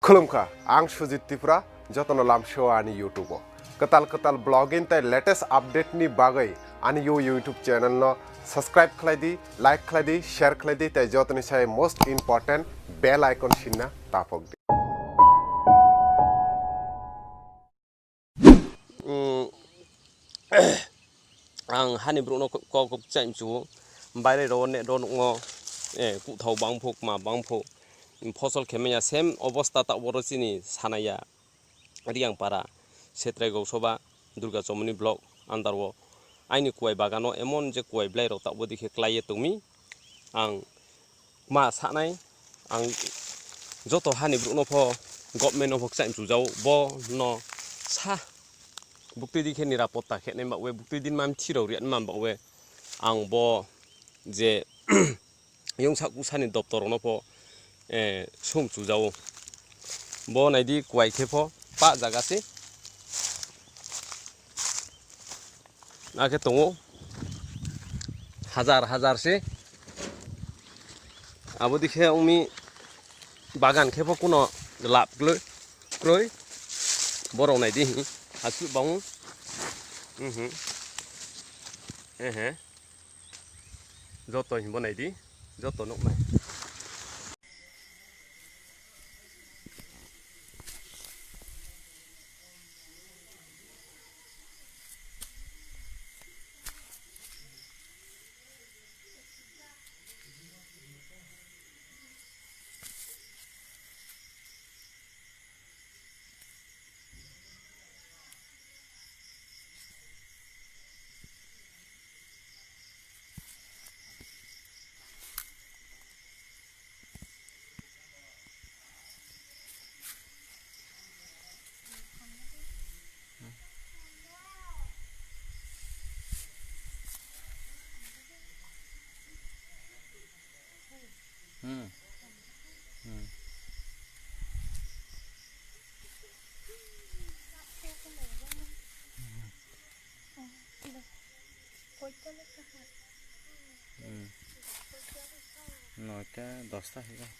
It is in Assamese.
Khulumkha, ang Sujit Tripura, jotono lam show ani YouTube. Ketal blogging tai latest update ni bagai ani YouTube channel no subscribe khlai di, like khlai di, share khlai di tai jotoni sai most important bell icon shinna tapok di. Ang hani bruno ko chaim chu বাইরে রনে রনঙ কুথাও বাংফুক মা বাংফুক ফসল খেমেয়া সেম অবস্থা তা বড়চিনি সানায়া রিয়াং পারা সেত্রাইগौ সবা দুর্গা চমনি ব্লক আন্দারও আইনি কুয়াই বাগানো এমন যে কুয়াই ব্লাই রক তাবো দিকে ক্লাইয়ে তুমি আং মা সানাই আং যত হানি ব্রুনো ফ গভর্নমেন্ট অফ চাইম চুজাও ব ন সা বুকতি দিকে নিরাপত্তা খেনে বাওয়ে বুকতি দিন মাম থিরौ রিয়ান মাম বাওয়ে আং ব যে Yong সাকুসানি দপ্তরনো ফ সম চুজাও ব নাইদি কুয়াই খেফ পা জাগাসি আগে দङ হাজার সে আবো দিকে আমি বাগান খেফ কোনো লাভ গ্লই বড় নাইদি হাসু বাউ যত হিমব নাইদি যত নকমাই নয়টা 10টা হয়ে গেল